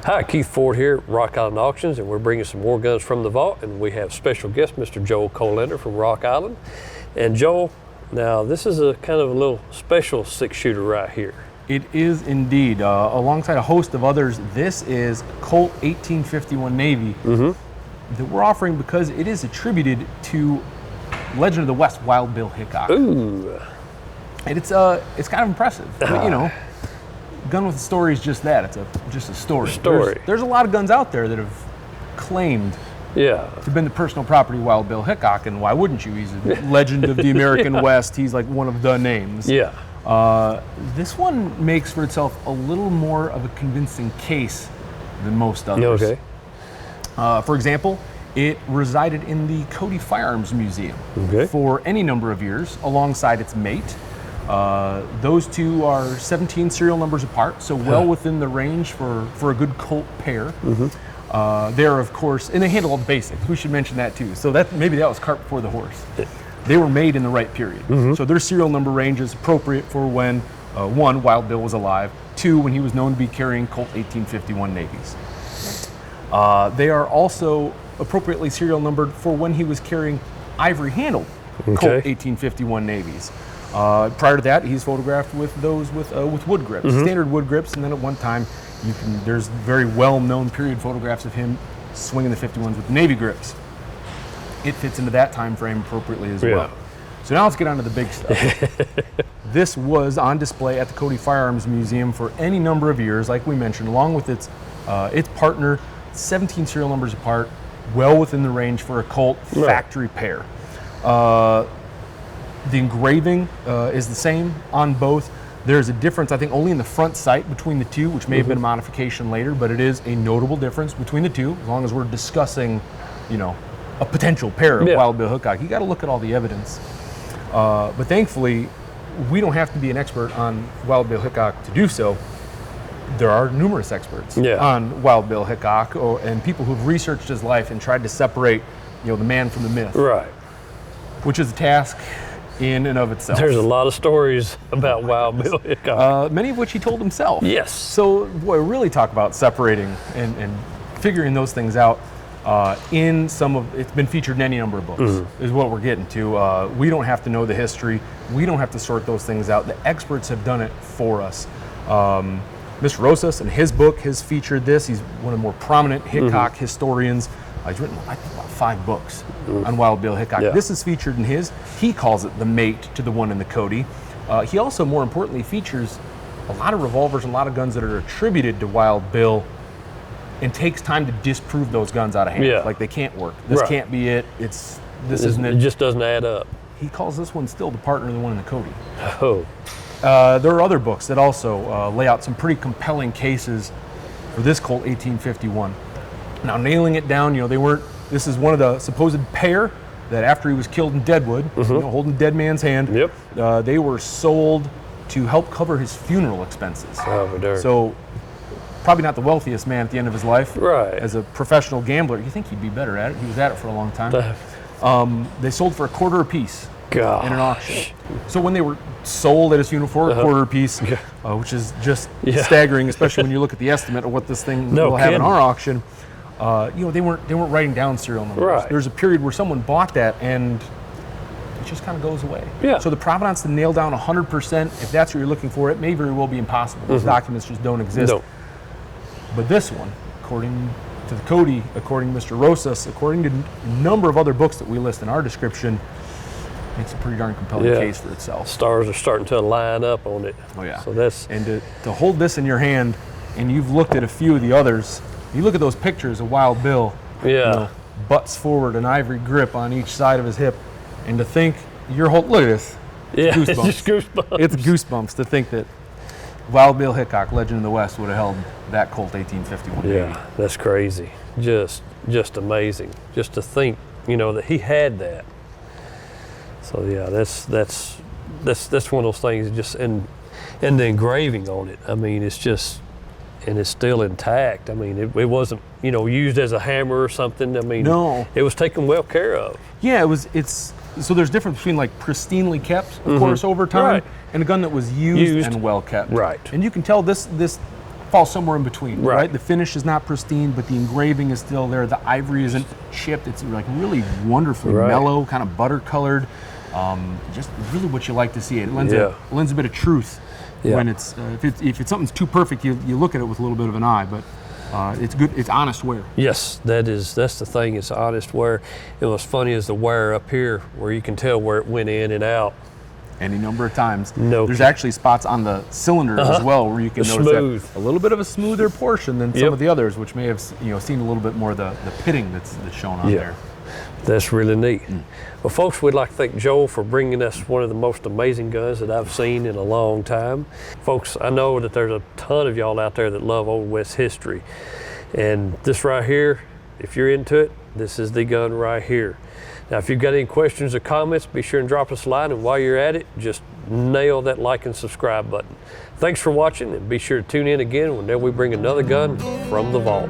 Hi, Keith Ford here at Rock Island Auctions, and we're bringing some more guns from the vault, and we have special guest Mr. Joel Colander from Rock Island. And Joel, now this is a kind of a little special 6-shooter right here. It is indeed. Alongside a host of others, this is Colt 1851 Navy that we're offering because it is attributed to Legend of the West Wild Bill Hickok. Ooh. And it's kind of impressive. But, you know, gun with a story is just that. It's just a story. There's a lot of guns out there that have claimed to have been the personal property of Wild Bill Hickok, and why wouldn't you? He's a legend of the American West. He's like one of the names. Yeah. This one makes for itself a little more of a convincing case than most others. Okay. For example, it resided in the Cody Firearms Museum for any number of years alongside its mate. Those two are 17 serial numbers apart, so well within the range for a good Colt pair. They're, of course, and they handle all the basics. We should mention that too. So maybe that was cart before the horse. They were made in the right period. So their serial number range is appropriate for when, one, Wild Bill was alive, two, when he was known to be carrying Colt 1851 Navies. They are also appropriately serial numbered for when he was carrying ivory-handled Colt 1851 Navies. Prior to that, he's photographed with those with wood grips, standard wood grips, and then at one time, there's very well-known period photographs of him swinging the 51s with Navy grips. It fits into that time frame appropriately as well. So now let's get on to the big stuff. This was on display at the Cody Firearms Museum for any number of years, like we mentioned, along with its partner, 17 serial numbers apart, well within the range for a Colt factory pair. The engraving is the same on both. There's a difference, I think, only in the front sight between the two, which may have been a modification later, but it is a notable difference between the two, as long as we're discussing, you know, a potential pair of Wild Bill Hickok. You got to look at all the evidence. But thankfully, we don't have to be an expert on Wild Bill Hickok to do so. There are numerous experts on Wild Bill Hickok, and people who've researched his life and tried to separate, you know, the man from the myth. Right. Which is a task in and of itself. There's a lot of stories about Wild Bill Hickok. Many of which he told himself. Yes. So, boy, really talk about separating and figuring those things out. It's been featured in any number of books, is what we're getting to. We don't have to know the history. We don't have to sort those things out. The experts have done it for us. Mr. Rosa, in his book, has featured this. He's one of the more prominent Hickok historians. He's written, I think, about 5 books on Wild Bill Hickok. This is featured in his. He calls it the mate to the one in the Cody. He also, more importantly, features a lot of revolvers and a lot of guns that are attributed to Wild Bill, and takes time to disprove those guns out of hand. Like, they can't work. This can't be it. This isn't it. It just doesn't add up. He calls this one still the partner of the one in the Cody. Oh. There are other books that also lay out some pretty compelling cases for this Colt 1851. Now, nailing it down, you know, this is one of the supposed pair that after he was killed in Deadwood, you know, holding a dead man's hand, they were sold to help cover his funeral expenses. So, probably not the wealthiest man at the end of his life. As a professional gambler, you think he'd be better at it. He was at it for a long time. They sold for $0.25 apiece in an auction. So when they were sold at his funeral for $0.25 apiece, which is just staggering, especially when you look at the estimate of what this thing will have in our auction, you know, they weren't writing down serial numbers. There's a period where someone bought that and it just kind of goes away. So the provenance to nail down 100%, if that's what you're looking for, it may very well be impossible. Those documents just don't exist. But this one, according to the Cody, according to Mr. Rosas, according to a number of other books that we list in our description, makes a pretty darn compelling case for itself. Stars are starting to line up on it. So and to hold this in your hand, and you've looked at a few of the others, you look at those pictures of Wild Bill, you know, butts forward, an ivory grip on each side of his hip, and to think look at this. It's goosebumps. It's just goosebumps. It's goosebumps to think that Wild Bill Hickok, Legend of the West, would have held that Colt 1851. That's crazy. Just amazing. Just to think, you know, that he had that. So that's one of those things. Just and the engraving on it. I mean, it's just, and it's still intact. I mean, it wasn't, you know, used as a hammer or something. I mean, it was taken well care of. It's so there's difference between like pristinely kept, of course, over time, and a gun that was used and well kept. And you can tell this falls somewhere in between, Right. right? The finish is not pristine, but the engraving is still there. The ivory isn't chipped. It's like really wonderfully Right. mellow, kind of butter colored. Just really what you like to see. It lends, Yeah. lends a bit of truth Yeah. when it's if it's something's too perfect, you look at it with a little bit of an eye, but it's good. It's honest wear. Yes, that's the thing. It's honest wear. And what's funny is the wear up here, where you can tell where it went in and out. Any number of times. No There's kidding. actually spots on the cylinder as well where you can notice Smooth. that a little bit of a smoother portion than some Yep. of the others, which may have seen a little bit more of the pitting that's shown on there. That's really neat. Well, folks, we'd like to thank Joel for bringing us one of the most amazing guns that I've seen in a long time. Folks, I know that there's a ton of y'all out there that love Old West history. And this right here, if you're into it, this is the gun right here. Now, if you've got any questions or comments, be sure and drop us a line. And while you're at it, just nail that like and subscribe button. Thanks for watching, and be sure to tune in again whenever we bring another gun from the vault.